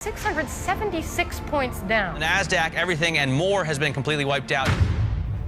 676 points down. The NASDAQ, everything and more has been completely wiped out.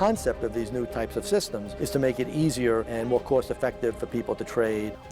Concept of these new types of systems is to make it easier and more cost effective for people to trade.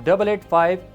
885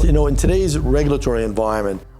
You know, in today's regulatory environment,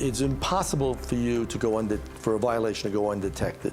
it's impossible for a violation to go undetected.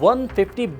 150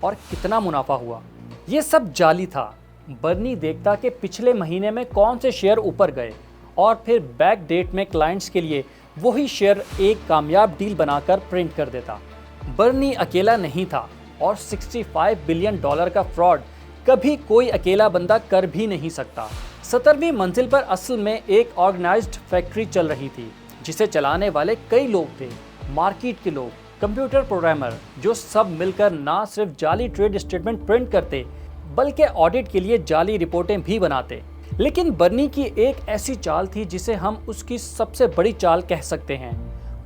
اور کتنا منافع ہوا۔ یہ سب جعلی تھا۔ برنی دیکھتا کہ پچھلے مہینے میں کون سے شیئر اوپر گئے اور پھر بیک ڈیٹ میں کلائنٹس کے لیے وہی شیئر ایک کامیاب ڈیل بنا کر پرنٹ کر دیتا۔ برنی اکیلا نہیں تھا اور $65 بلین کا فراڈ کبھی کوئی اکیلا بندہ کر بھی نہیں سکتا۔ 17ویں منزل پر اصل میں ایک آرگنائزڈ فیکٹری چل رہی تھی جسے چلانے والے کئی لوگ تھے، مارکیٹ کے لوگ، کمپیوٹر پروگرامر، جو سب مل کر نہ صرف جعلی ٹریڈ اسٹیٹمنٹ پرنٹ کرتے بلکہ آڈٹ کے لیے جعلی رپورٹیں بھی بناتے۔ لیکن برنی کی ایک ایسی چال تھی جسے ہم اس کی سب سے بڑی چال کہہ سکتے ہیں،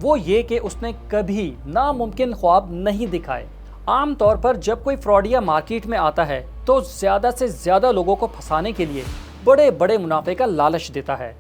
وہ یہ کہ اس نے کبھی ناممکن خواب نہیں دکھائے۔ عام طور پر جب کوئی فراڈیا مارکیٹ میں آتا ہے تو زیادہ سے زیادہ لوگوں کو پھنسانے کے لیے بڑے بڑے منافع کا لالچ دیتا ہے،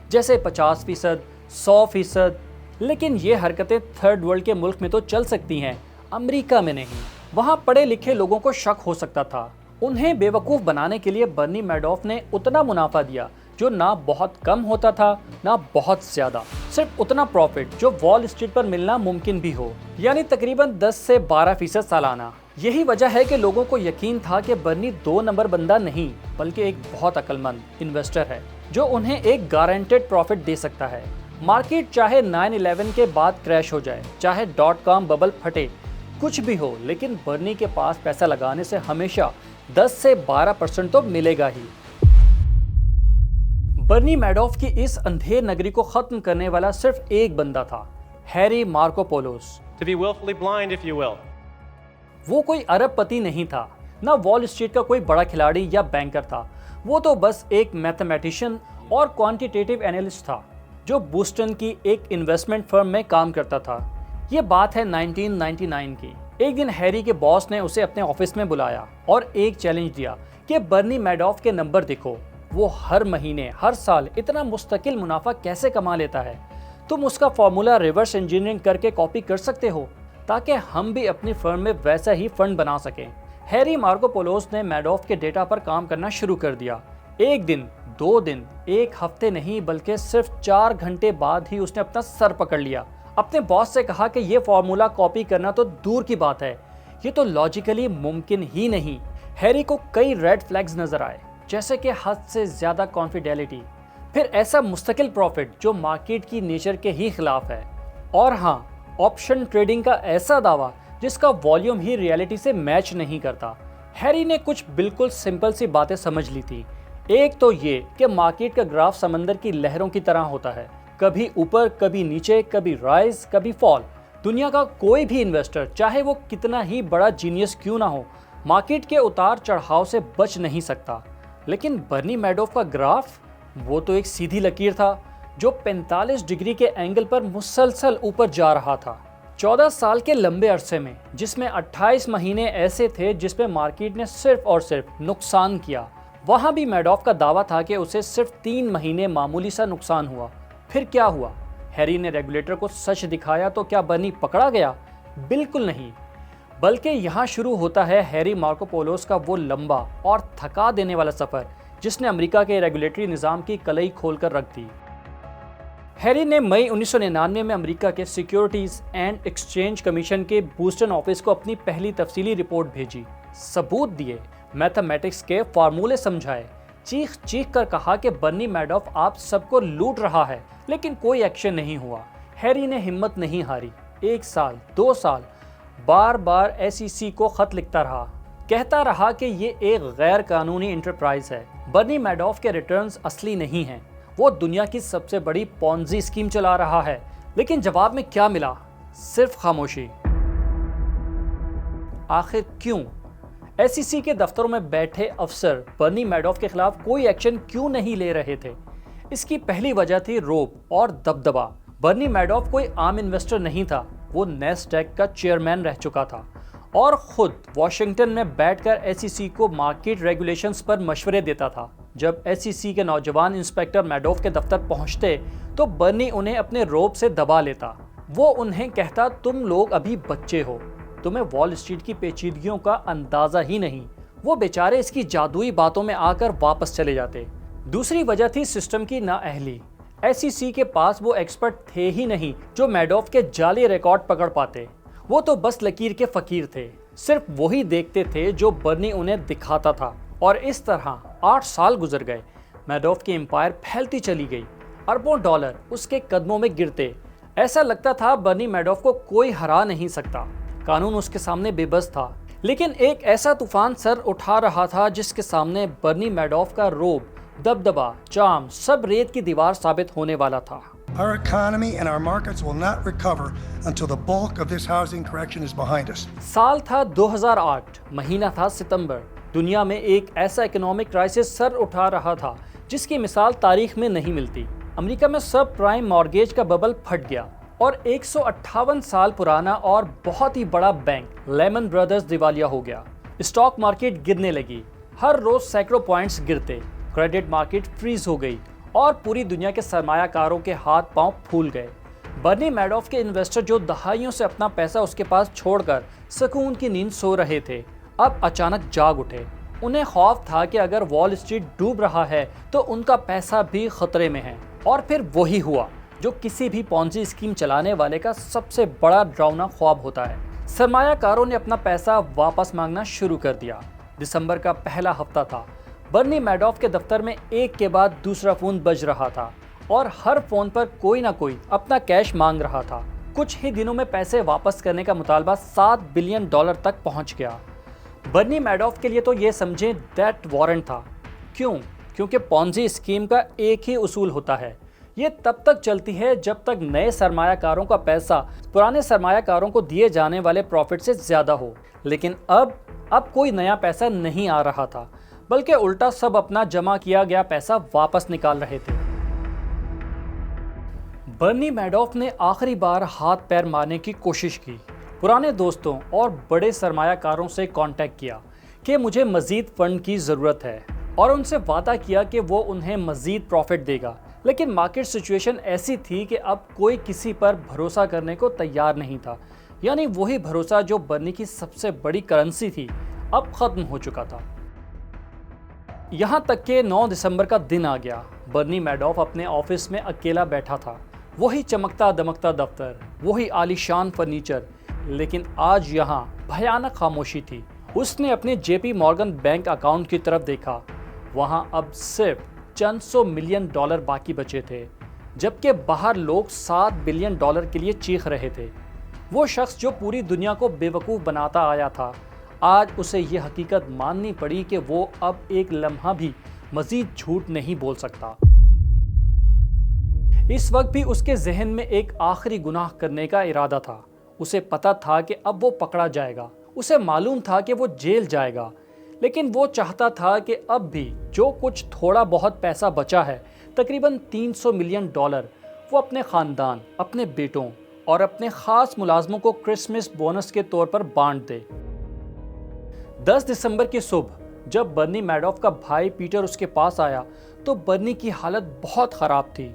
جیسے 50%، 100%۔ لیکن یہ حرکتیں تھرڈ ورلڈ کے ملک میں تو چل سکتی ہیں، امریکہ میں نہیں۔ وہاں پڑھے لکھے لوگوں کو شک ہو سکتا تھا۔ انہیں بے وقوف بنانے کے لیے برنی میڈوف نے اتنا منافع دیا جو نہ بہت کم ہوتا تھا نہ بہت زیادہ، صرف اتنا پروفٹ جو وال اسٹریٹ پر ملنا ممکن بھی ہو، یعنی تقریباً 10 سے 12% سالانہ۔ یہی وجہ ہے کہ لوگوں کو یقین تھا کہ برنی 2 نمبر بندہ نہیں بلکہ ایک بہت عقل مند انویسٹر ہے جو انہیں ایک گارنٹیڈ پروفٹ دے سکتا ہے۔ مارکیٹ چاہے 9/11 کے بعد کریش ہو جائے، چاہے .com ببل پھٹے، کچھ بھی ہو، لیکن برنی کے پاس پیسہ لگانے سے ہمیشہ 10 سے 12% تو ملے گا ہی۔ برنی میڈوف کی اس اندھیر نگری کو ختم کرنے والا صرف ایک بندہ تھا، Harry مارکوپولوس۔ To be willfully blind, if you will. وہ کوئی ارب پتی نہیں تھا، نہ وال اسٹریٹ کا کوئی بڑا کھلاڑی یا بینکر تھا، وہ تو بس ایک میتھمیٹیشین اور کوانٹیٹیو اینالسٹ تھا جو بوسٹن کی ایک انویسٹمنٹ فرم میں کام کرتا تھا۔ یہ بات ہے 1999 کی۔ ایک دن ہیری کے باس نے اسے اپنے آفس میں بلایا اور ایک چیلنج دیا کہ برنی میڈوف کے نمبر دیکھو، وہ ہر مہینے ہر سال اتنا مستقل منافع کیسے کما لیتا ہے، تم اس کا فارمولا ریورس انجینئرنگ کر کے کاپی کر سکتے ہو تاکہ ہم بھی اپنی فرم میں ویسا ہی فنڈ بنا سکیں۔ ہیری مارکوپولوس نے میڈوف کے ڈیٹا پر کام کرنا شروع کر دیا۔ ایک دن، 2 دن، 1 ہفتے نہیں بلکہ صرف 4 گھنٹے بعد ہی اس نے اپنا سر پکڑ لیا۔ اپنے باس سے کہا کہ یہ فارمولا کاپی کرنا تو دور کی بات ہے، یہ تو لاجیکلی ممکن ہی نہیں۔ ہیری کو کئی ریڈ فلیگز نظر آئے، جیسے کہ حد سے زیادہ کانفیڈیلٹی، پھر ایسا مستقل پروفٹ جو مارکیٹ کی نیچر کے ہی خلاف ہے، اور ہاں، آپشن ٹریڈنگ کا ایسا دعویٰ جس کا والیوم ہی ریئلٹی سے میچ نہیں کرتا۔ ہیری نے کچھ بالکل سمپل سی باتیں سمجھ لی تھی۔ ایک تو یہ کہ مارکیٹ کا گراف سمندر کی لہروں کی طرح ہوتا ہے، کبھی اوپر، کبھی نیچے، کبھی رائز، کبھی فال۔ دنیا کا کوئی بھی انویسٹر، چاہے وہ کتنا ہی بڑا جینیس کیوں نہ ہو، مارکیٹ کے اتار چڑھاؤ سے بچ نہیں سکتا۔ لیکن برنی میڈوف کا گراف، وہ تو ایک سیدھی لکیر تھا جو 45 ڈگری کے اینگل پر مسلسل اوپر جا رہا تھا۔ 14 سال کے لمبے عرصے میں، جس میں 28 مہینے ایسے تھے جس میں مارکیٹ نے صرف اور صرف نقصان کیا، وہاں بھی میڈوف کا دعویٰ تھا کہ اسے صرف 3 مہینے معمولی سا نقصان ہوا۔ پھر کیا ہوا؟ ہیری نے ریگولیٹر کو سچ دکھایا تو کیا برنی پکڑا گیا؟ بالکل نہیں، بلکہ یہاں شروع ہوتا ہے ہیری مارکوپولوس کا وہ لمبا اور تھکا دینے والا سفر جس نے امریکہ کے ریگولیٹری نظام کی کلئی کھول کر رکھ دی۔ ہیری نے مئی 1999 میں امریکہ کے سیکیورٹیز اینڈ ایکسچینج کمیشن کے بوسٹن آفس کو اپنی پہلی تفصیلی رپورٹ بھیجی، ثبوت دیے، میتھمیٹکس کے فارمولے سمجھائے، چیخ چیخ کر کہا کہ برنی میڈوف آپ سب کو لوٹ رہا ہے، لیکن کوئی ایکشن نہیں ہوا۔ ہیری نے ہمت نہیں ہاری، 1 سال، 2 سال، بار بار SEC کو خط لکھتا رہا، کہتا رہا کہ یہ ایک غیر قانونی انٹرپرائز ہے، برنی میڈوف کے ریٹرنز اصلی نہیں ہیں، وہ دنیا کی سب سے بڑی پونزی اسکیم چلا رہا ہے۔ لیکن جواب میں کیا ملا؟ صرف خاموشی۔ آخر کیوں؟ SEC کے دفتروں میں بیٹھے افسر برنی میڈوف کے خلاف کوئی ایکشن کیوں نہیں لے رہے تھے؟ اس کی پہلی وجہ تھی روب اور دبدبا۔ برنی میڈوف کوئی عام انویسٹر نہیں تھا، وہ نیسڈیک کا چیئرمین رہ چکا تھا اور خود واشنگٹن میں بیٹھ کر SEC کو مارکیٹ ریگولیشنز پر مشورے دیتا تھا۔ جب SEC کے نوجوان انسپیکٹر میڈوف کے دفتر پہنچتے تو برنی انہیں اپنے روب سے دبا لیتا۔ وہ انہیں کہتا، تم لوگ ابھی بچے ہو، تمہیں وال اسٹریٹ کی پیچیدگیوں کا اندازہ ہی نہیں۔ وہ بیچارے اس کی جادوئی باتوں میں آ کر واپس چلے جاتے۔ دوسری وجہ تھی سسٹم کی نااہلی۔ SEC کے پاس وہ ایکسپرٹ تھے ہی نہیں جو میڈوف کے جعلی ریکارڈ پکڑ پاتے، وہ تو بس لکیر کے فقیر تھے۔ صرف وہی دیکھتے تھے جو برنی انہیں دکھاتا تھا، اور اس طرح 8 سال گزر گئے۔ میڈوف کی امپائر پھیلتی چلی گئی، اربوں ڈالر اس کے قدموں میں گرتے۔ ایسا لگتا تھا برنی میڈوف کو کوئی ہرا نہیں سکتا، قانون اس کے سامنے بے بس تھا۔ لیکن ایک ایسا طوفان سر اٹھا رہا تھا جس کے سامنے برنی میڈوف کا روب، دبدبا، چام سب ریت کی دیوار ثابت ہونے والا تھا۔ Our economy and our markets will not recover until the bulk of this housing correction is behind us. سال تھا 2008، مہینہ تھا ستمبر۔ دنیا میں ایک ایسا اکنامک کرائسس سر اٹھا رہا تھا جس کی مثال تاریخ میں نہیں ملتی۔ امریکہ میں سب پرائم مارگیج کا ببل پھٹ گیا اور 158 سال پرانا اور بہت ہی بڑا بینک لیمن برادرز دیوالیہ ہو گیا۔ اسٹاک مارکیٹ گرنے لگی، ہر روز سینکڑوں پوائنٹس گرتے، کریڈٹ مارکیٹ فریز ہو گئی اور پوری دنیا کے سرمایہ کاروں کے ہاتھ پاؤں پھول گئے۔ برنی میڈوف کے انویسٹر جو دہائیوں سے اپنا پیسہ اس کے پاس چھوڑ کر سکون کی نیند سو رہے تھے، اب اچانک جاگ اٹھے۔ انہیں خوف تھا کہ اگر وال اسٹریٹ ڈوب رہا ہے تو ان کا پیسہ بھی خطرے میں ہے۔ اور پھر وہی ہوا جو کسی بھی پونزی اسکیم چلانے والے کا سب سے بڑا ڈراؤنا خواب ہوتا ہے۔ سرمایہ کاروں نے اپنا پیسہ واپس مانگنا شروع کر دیا۔ دسمبر کا پہلا ہفتہ تھا۔ برنی میڈوف کے دفتر میں ایک کے بعد دوسرا فون بج رہا تھا اور ہر فون پر کوئی نہ کوئی اپنا کیش مانگ رہا تھا۔ کچھ ہی دنوں میں پیسے واپس کرنے کا مطالبہ $7 بلین تک پہنچ گیا۔ برنی میڈوف کے لیے تو یہ سمجھیں ڈیتھ وارنٹ تھا۔ کیونکہ پونزی اسکیم کا ایک ہی اصول ہوتا ہے، یہ تب تک چلتی ہے جب تک نئے سرمایہ کاروں کا پیسہ پرانے سرمایہ کاروں کو دیے جانے والے پروفٹ سے زیادہ ہو۔ لیکن اب کوئی نیا پیسہ نہیں آ رہا تھا، بلکہ الٹا سب اپنا جمع کیا گیا پیسہ واپس نکال رہے تھے۔ برنی میڈوف نے آخری بار ہاتھ پیر مارنے کی کوشش کی، پرانے دوستوں اور بڑے سرمایہ کاروں سے کانٹیکٹ کیا کہ مجھے مزید فنڈ کی ضرورت ہے، اور ان سے وعدہ کیا کہ وہ انہیں مزید پروفٹ دے گا۔ لیکن مارکیٹ سچویشن ایسی تھی کہ اب کوئی کسی پر بھروسہ کرنے کو تیار نہیں تھا، یعنی وہی بھروسہ جو برنی کی سب سے بڑی کرنسی تھی اب ختم ہو چکا تھا۔ یہاں تک کہ 9 دسمبر کا دن آ گیا۔ برنی میڈوف اپنے آفس میں اکیلا بیٹھا تھا، وہی چمکتا دمکتا دفتر، وہی عالیشان فرنیچر، لیکن آج یہاں بھیانک خاموشی تھی۔ اس نے اپنے جے پی مورگن بینک اکاؤنٹ کی طرف دیکھا، وہاں اب صرف چند $100 ملین باقی بچے تھے، جبکہ باہر لوگ $7 بلین کے لیے چیخ رہے تھے۔ وہ شخص جو پوری دنیا کو بے وقوف بناتا آیا تھا، آج اسے یہ حقیقت ماننی پڑی کہ وہ اب ایک لمحہ بھی مزید جھوٹ نہیں بول سکتا۔ اس وقت بھی اس کے ذہن میں ایک آخری گناہ کرنے کا ارادہ تھا۔ اسے پتا تھا کہ اب وہ پکڑا جائے گا، اسے معلوم تھا کہ وہ جیل جائے گا، لیکن وہ چاہتا تھا کہ اب بھی جو کچھ تھوڑا بہت پیسہ بچا ہے، تقریباً $300 ملین، وہ اپنے خاندان، اپنے بیٹوں اور اپنے خاص ملازموں کو کرسمس بونس کے طور پر بانٹ دے۔ 10 دسمبر کی صبح جب برنی میڈوف کا بھائی پیٹر اس کے پاس آیا تو برنی کی حالت بہت خراب تھی،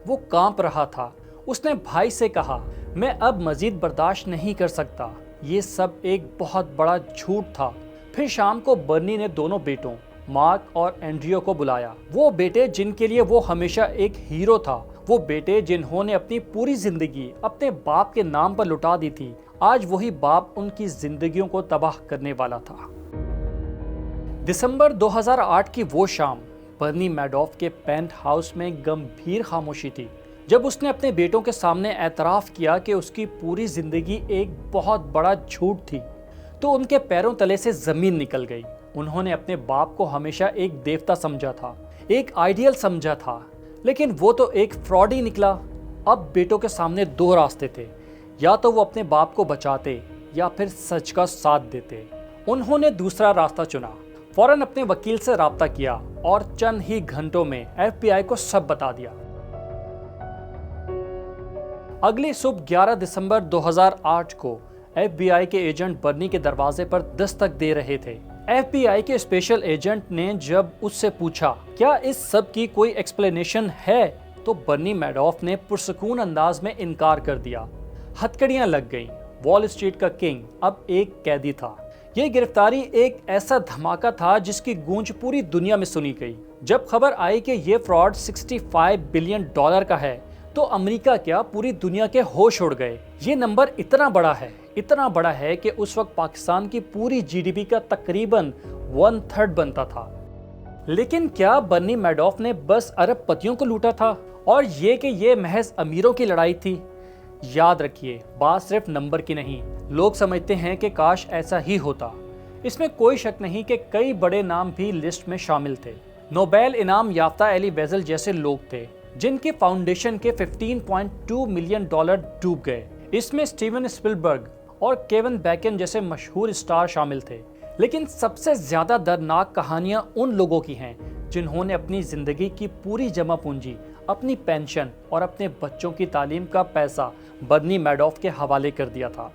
وہ کانپ رہا تھا۔ اس نے بھائی سے کہا، میں اب مزید برداشت نہیں کر سکتا، یہ سب ایک بہت بڑا جھوٹ تھا۔ پھر شام کو برنی نے دونوں بیٹوں مارک اور اینڈریو کو بلایا، وہ بیٹے جن کے لیے وہ ہمیشہ ایک ہیرو تھا، وہ بیٹے جنہوں نے اپنی پوری زندگی اپنے باپ کے نام پر لٹا دی تھی۔ آج وہی باپ ان کی زندگیوں کو تباہ کرنے والا تھا۔ دسمبر 2008 کی وہ شام برنی میڈوف کے پینٹ ہاؤس میں گمبھیر خاموشی تھی۔ جب اس نے اپنے بیٹوں کے سامنے اعتراف کیا کہ اس کی پوری زندگی ایک بہت بڑا جھوٹ تھی تو ان کے پیروں تلے سے زمین نکل گئی۔ انہوں نے اپنے باپ کو ہمیشہ ایک دیوتا سمجھا تھا، ایک آئیڈیل سمجھا تھا، لیکن وہ تو ایک فراڈ ہی نکلا۔ اب بیٹوں کے سامنے دو راستے تھے، یا تو وہ اپنے باپ کو بچاتے یا پھر سچ کا ساتھ دیتے۔ انہوں نے دوسرا راستہ چنا، فوراً اپنے وکیل سے رابطہ کیا اور چند ہی گھنٹوں میں ایف بی آئی کو سب بتا دیا۔ اگلی صبح 11 دسمبر 2008 کو ایف بی آئی کے ایجنٹ برنی کے دروازے پر دستک دے رہے تھے۔ ایف بی آئی کے اسپیشل ایجنٹ نے جب اس سے پوچھا کیا اس سب کی کوئی ایکسپلینیشن ہے تو برنی میڈوف نے پرسکون انداز میں انکار کر دیا۔ ہتکڑیاں لگ گئیں، وال اسٹریٹ کا کنگ اب ایک قیدی تھا۔ یہ گرفتاری ایک ایسا دھماکہ تھا جس کی گونج پوری دنیا میں سنی گئی۔ جب خبر آئی کہ یہ فراڈ $65 بلین کا ہے تو امریکہ کیا پوری دنیا کے ہوش اڑ گئے۔ یہ نمبر اتنا بڑا ہے کہ اس وقت پاکستان کی پوری جی ڈی پی کا تقریباً 1/3 بنتا تھا۔ لیکن کیا برنی میڈوف نے بس ارب پتیوں کو لوٹا تھا اور یہ محض امیروں کی لڑائی تھی؟ یاد رکھیے، بات صرف نمبر کی نہیں، لوگ سمجھتے ہیں کہ کاش ایسا ہی ہوتا۔ اس میں کوئی شک نہیں کہ کئی بڑے نام بھی لسٹ میں شامل تھے۔ نوبیل انعام یافتہ ایلی ویزل جیسے لوگ تھے جن کے فاؤنڈیشن کے $15.2 ملین ڈوب گئے۔ اس میں اسٹیون اسپلبرگ اور کیون بیکن جیسے مشہور اسٹار شامل تھے۔ لیکن سب سے زیادہ دردناک کہانیاں ان لوگوں کی ہیں جنہوں نے اپنی زندگی کی پوری جمع پونجی، اپنی پینشن اور اپنے بچوں کی تعلیم کا پیسہ برنی میڈوف کے حوالے کر دیا تھا۔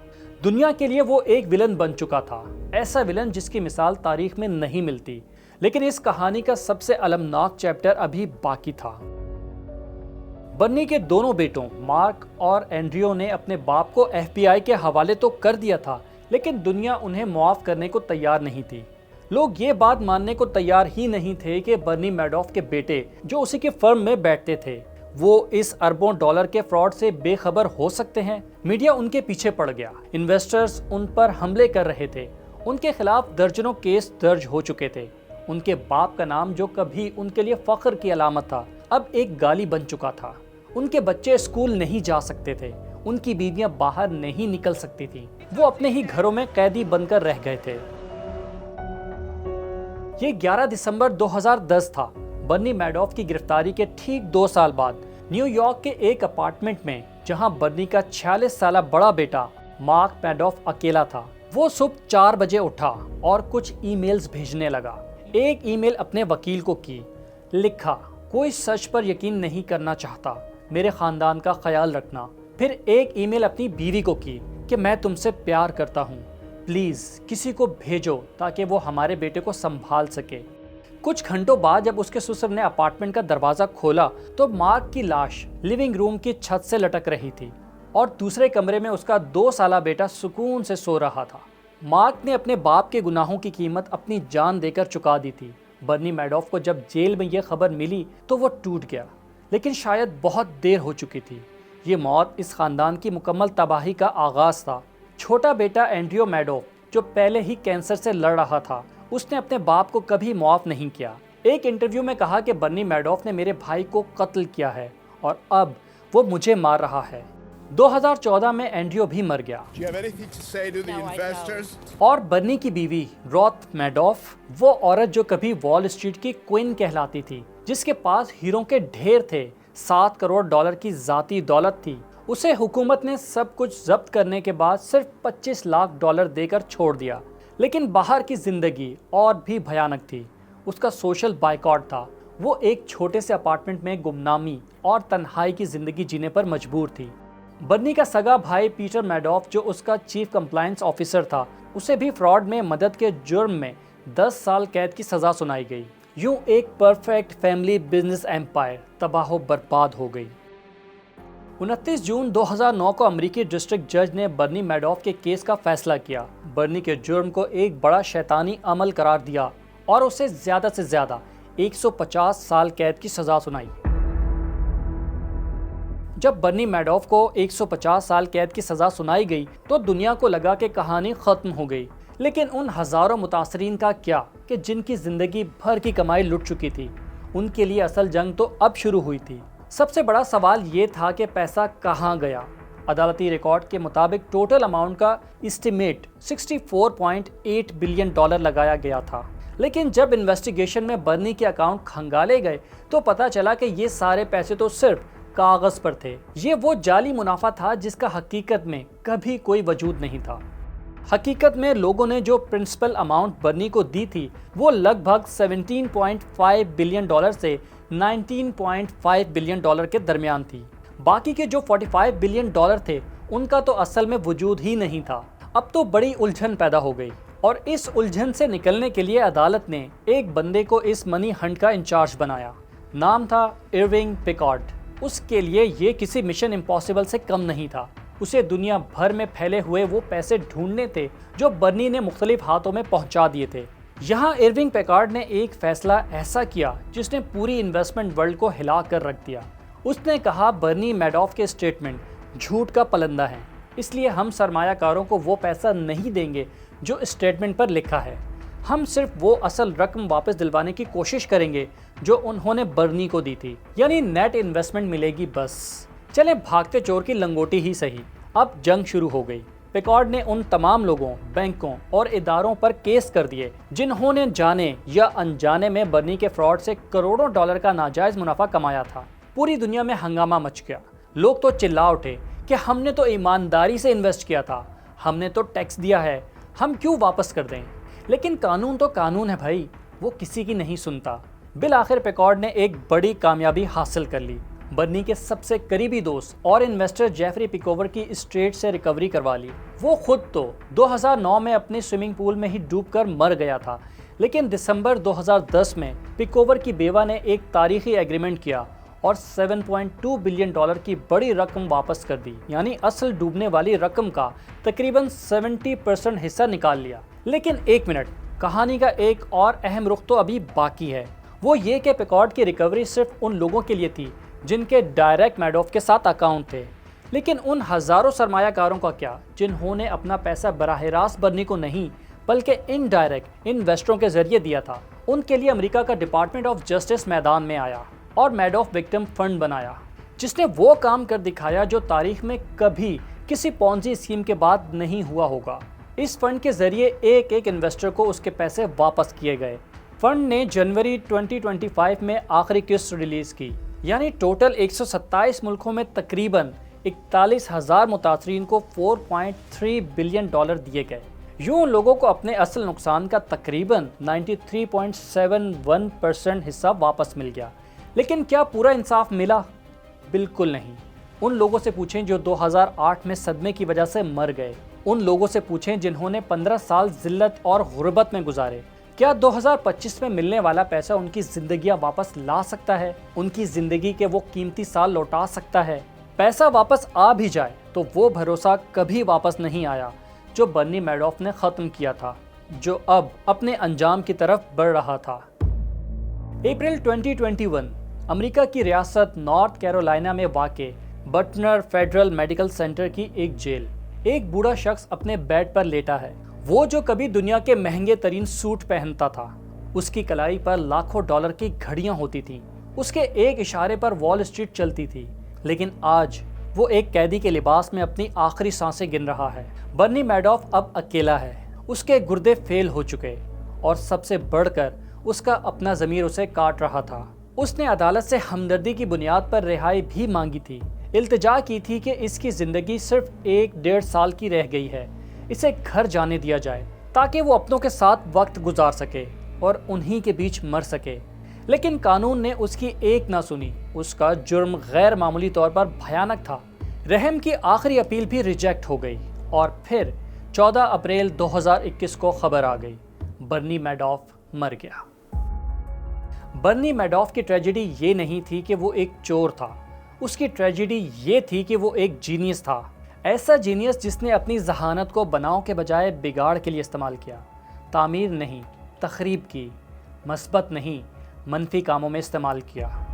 دنیا کے لیے وہ ایک ولن بن چکا تھا، ایسا ولن جس کی مثال تاریخ میں نہیں ملتی۔ لیکن اس کہانی کا سب سے المناک چیپٹر ابھی باقی تھا۔ برنی کے دونوں بیٹوں مارک اور اینڈریو نے اپنے باپ کو FBI کے حوالے تو کر دیا تھا، لیکن دنیا انہیں معاف کرنے کو تیار نہیں تھی۔ لوگ یہ بات ماننے کو تیار ہی نہیں تھے کہ برنی میڈوف کے بیٹے جو اسی کے فرم میں بیٹھتے تھے وہ اس اربوں ڈالر کے فراڈ سے بے خبر ہو سکتے ہیں۔ میڈیا ان کے پیچھے پڑ گیا، انویسٹرز ان پر حملے کر رہے تھے، ان کے خلاف درجنوں کیس درج ہو چکے تھے۔ ان کے باپ کا نام جو کبھی ان کے لیے فخر کی علامت تھا اب ایک گالی بن چکا تھا۔ ان کے بچے اسکول نہیں جا سکتے تھے، ان کی بیویاں باہر نہیں نکل سکتی تھیں، وہ اپنے ہی گھروں میں قیدی بن کر رہ گئے تھے۔ یہ 11 دسمبر 2010 تھا۔ برنی میڈوف کی گرفتاری کے ٹھیک 2 سال بعد نیو یارک کے ایک اپارٹمنٹ میں جہاں برنی کا 46 سالہ بڑا بیٹا مارک میڈوف اکیلا تھا، وہ صبح 4 بجے اٹھا اور کچھ ای میلز بھیجنے لگا۔ ایک ای میل اپنے وکیل کو کی، لکھا کوئی سچ پر یقین نہیں کرنا چاہتا، میرے خاندان کا خیال رکھنا۔ پھر ایک ای میل اپنی بیوی کو کی کہ میں تم سے پیار کرتا ہوں، پلیز کسی کو بھیجو تاکہ وہ ہمارے بیٹے کو سنبھال سکے۔ کچھ گھنٹوں بعد جب اس کے سسر نے اپارٹمنٹ کا دروازہ کھولا تو مارک کی لاش لیونگ روم کی چھت سے لٹک رہی تھی اور دوسرے کمرے میں اس کا 2 سالہ بیٹا سکون سے سو رہا تھا۔ مارک نے اپنے باپ کے گناہوں کی قیمت اپنی جان دے کر چکا دی تھی۔ برنی میڈوف کو جب جیل میں یہ خبر ملی تو وہ ٹوٹ گیا، لیکن شاید بہت دیر ہو چکی تھی۔ یہ موت اس خاندان کی مکمل تباہی کا آغاز تھا۔ چھوٹا بیٹا اینڈریو میڈوف جو پہلے ہی کینسر سے لڑ رہا تھا، اس نے اپنے باپ کو کبھی معاف نہیں کیا۔ ایک انٹرویو میں کہا کہ برنی میڈوف نے میرے بھائی کو قتل کیا ہے اور اب وہ مجھے مار رہا ہے۔ 2014 میں اینڈریو بھی مر گیا اور برنی کی بیوی روتھ میڈوف، وہ عورت جو کبھی وال اسٹریٹ کی کوئن کہلاتی تھی، جس کے پاس ہیروں کے ڈھیر تھے، 7 کروڑ ڈالر کی ذاتی دولت تھی، اسے حکومت نے سب کچھ ضبط کرنے کے بعد صرف 25 لاکھ ڈالر دے کر چھوڑ دیا۔ لیکن باہر کی زندگی اور بھی بھیانک تھی۔ اس کا سوشل بائیکاٹ تھا، وہ ایک چھوٹے سے اپارٹمنٹ میں گمنامی اور تنہائی کی زندگی جینے پر مجبور تھی۔ برنی کا سگا بھائی پیٹر میڈوف جو اس کا چیف کمپلائنس آفیسر تھا، اسے بھی فراڈ میں مدد کے جرم میں 10 سال قید کی سزا سنائی گئی۔ یوں ایک پرفیکٹ فیملی بزنس ایمپائر تباہ و برباد ہو گئی۔ 29 جون 2009 کو امریکی ڈسٹرکٹ جج نے برنی میڈوف کے کیس کا فیصلہ کیا۔ برنی کے جرم کو ایک بڑا شیطانی عمل قرار دیا اور اسے زیادہ سے زیادہ 150 سال قید کی سزا سنائی۔ جب برنی میڈوف کو 150 سال قید کی سزا سنائی گئی تو دنیا کو لگا کہ کہانی ختم ہو گئی، لیکن ان ہزاروں متاثرین کا کیا کہ جن کی زندگی بھر کی کمائی لٹ چکی تھی؟ ان کے لیے اصل جنگ تو اب شروع ہوئی تھی۔ سب سے بڑا سوال یہ تھا کہ پیسہ کہاں گیا؟ عدالتی ریکارڈ کے مطابق ٹوٹل اماؤنٹ کا اسٹیمیٹ 64.8 بلین ڈالر لگایا گیا تھا، لیکن جب انویسٹیگیشن میں برنی کے اکاؤنٹ کھنگالے گئے تو پتا چلا کہ یہ سارے پیسے تو صرف کاغذ پر تھے۔ یہ وہ جعلی منافع تھا جس کا حقیقت میں کبھی کوئی وجود نہیں تھا۔ حقیقت میں لوگوں نے جو پرنسپل اماؤنٹ برنی کو دی تھی وہ لگ بھگ 17.5 بلین ڈالر سے 19.5 بلین ڈالر کے درمیان تھی۔ باقی کے جو 45 بلین ڈالر تھے ان کا تو اصل میں وجود ہی نہیں تھا۔ اب تو بڑی الجھن پیدا ہو گئی اور اس الجھن سے نکلنے کے لیے عدالت نے ایک بندے کو اس منی ہنٹ کا انچارج بنایا۔ نام تھا ارونگ پیکارڈ۔ اس کے لیے یہ کسی مشن امپاسبل سے کم نہیں تھا۔ اسے دنیا بھر میں پھیلے ہوئے وہ پیسے ڈھونڈنے تھے جو برنی نے مختلف ہاتھوں میں پہنچا دیے تھے۔ یہاں ارونگ پیکارڈ نے ایک فیصلہ ایسا کیا جس نے پوری انویسٹمنٹ ورلڈ کو ہلا کر رکھ دیا۔ اس نے کہا برنی میڈوف کے اسٹیٹمنٹ جھوٹ کا پلندہ ہیں، اس لیے ہم سرمایہ کاروں کو وہ پیسہ نہیں دیں گے جو اسٹیٹمنٹ پر لکھا ہے، ہم صرف وہ اصل رقم واپس دلوانے کی کوشش کریں گے جو انہوں نے برنی کو دی تھی، یعنی نیٹ انویسٹمنٹ ملے گی بس۔ چلیں بھاگتے چور کی لنگوٹی ہی صحیح، اب جنگ شروع ہو گئی۔ پیکارڈ نے ان تمام لوگوں، بینکوں اور اداروں پر کیس کر دیے جنہوں نے جانے یا انجانے میں برنی کے فراڈ سے کروڑوں ڈالر کا ناجائز منافع کمایا تھا۔ پوری دنیا میں ہنگامہ مچ گیا، لوگ تو چلا اٹھے کہ ہم نے تو ایمانداری سے انویسٹ کیا تھا، ہم نے تو ٹیکس دیا ہے، ہم کیوں واپس کر دیں؟ لیکن قانون تو قانون ہے بھائی، وہ کسی کی نہیں سنتا۔ بالآخر پیکارڈ نے ایک بڑی کامیابی حاصل کر لی، برنی کے سب سے قریبی دوست اور انویسٹر جیفری پیکوور کی اسٹیٹ سے ریکوری کروا لی۔ وہ خود تو 2009 میں اپنے سوئمنگ پول میں ہی ڈوب کر مر گیا تھا، لیکن دسمبر 2010 میں پیکوور کی بیوہ نے ایک تاریخی ایگریمنٹ کیا اور 7.2 بلین ڈالر کی بڑی رقم واپس کر دی، یعنی اصل ڈوبنے والی رقم کا تقریباً 70% حصہ نکال لیا۔ لیکن ایک منٹ، کہانی کا ایک اور اہم رخ تو ابھی باقی ہے، وہ یہ کہ پیکارڈ کی ریکوری صرف ان لوگوں کے لیے تھی جن کے ڈائریکٹ میڈوف کے ساتھ اکاؤنٹ تھے، لیکن ان ہزاروں سرمایہ کاروں کا کیا جنہوں نے اپنا پیسہ براہ راست برنی کو نہیں بلکہ انڈائریکٹ انویسٹروں کے ذریعے دیا تھا؟ ان کے لیے امریکہ کا ڈپارٹمنٹ آف جسٹس میدان میں آیا اور میڈوف وکٹم فنڈ بنایا، جس نے وہ کام کر دکھایا جو تاریخ میں کبھی کسی پونزی اسکیم کے بعد نہیں ہوا ہوگا۔ اس فنڈ کے ذریعے ایک ایک انویسٹر کو اس کے پیسے واپس کیے گئے۔ فنڈ نے جنوری 2025 میں آخری قسط ریلیز کی، یعنی ٹوٹل 127 ملکوں میں تقریباً 41,000 متاثرین کو 4.3 بلین ڈالر دیے گئے۔ یوں لوگوں کو اپنے اصل نقصان کا تقریباً 93.71% حصہ واپس مل گیا۔ لیکن کیا پورا انصاف ملا؟ بالکل نہیں۔ ان لوگوں سے پوچھیں جو 2008 میں صدمے کی وجہ سے مر گئے، ان لوگوں سے پوچھیں جنہوں نے 15 سال ذلت اور غربت میں گزارے۔ کیا 2025 میں ملنے والا پیسہ ان کی زندگیاں واپس لا سکتا ہے؟ ان کی زندگی کے وہ قیمتی سال لوٹا سکتا ہے؟ پیسہ واپس آ بھی جائے تو وہ بھروسہ کبھی واپس نہیں آیا جو برنی میڈوف نے ختم کیا تھا، جو اب اپنے انجام کی طرف بڑھ رہا تھا۔ اپریل 2021 امریکہ کی ریاست نارتھ کیرولائنا میں واقع بٹنر فیڈرل میڈیکل سینٹر کی ایک جیل۔ ایک بوڑھا شخص اپنے بیڈ پر لیٹا ہے، وہ جو کبھی دنیا کے مہنگے ترین سوٹ پہنتا تھا۔ اس کی کلائی پر لاکھوں ڈالر کی گھڑیاں ہوتی تھیں، اس کے ایک اشارے پر وال اسٹریٹ چلتی تھی، لیکن آج وہ ایک قیدی کے لباس میں اپنی آخری سانسیں گن رہا ہے۔ برنی میڈوف اب اکیلا ہے، اس کے گردے فیل ہو چکے، اور سب سے بڑھ کر اس کا اپنا ضمیر اسے کاٹ رہا تھا۔ اس نے عدالت سے ہمدردی کی بنیاد پر رہائی بھی مانگی تھی، التجا کی تھی کہ اس کی زندگی صرف 1.5 سال کی رہ گئی ہے، اسے گھر جانے دیا جائے تاکہ وہ اپنوں کے ساتھ وقت گزار سکے اور انہی کے بیچ مر سکے۔ لیکن قانون نے اس کی ایک نہ سنی، اس کا جرم غیر معمولی طور پر بھیانک تھا۔ رحم کی آخری اپیل بھی ریجیکٹ ہو گئی، اور پھر 14 اپریل 2021 کو خبر آ گئی، برنی میڈوف مر گیا۔ برنی میڈوف کی ٹریجڈی یہ نہیں تھی کہ وہ ایک چور تھا، اس کی ٹریجڈی یہ تھی کہ وہ ایک جینیس تھا، ایسا جینیس جس نے اپنی ذہانت کو بناؤ کے بجائے بگاڑ کے لیے استعمال کیا، تعمیر نہیں، تخریب کی، مثبت نہیں، منفی کاموں میں استعمال کیا۔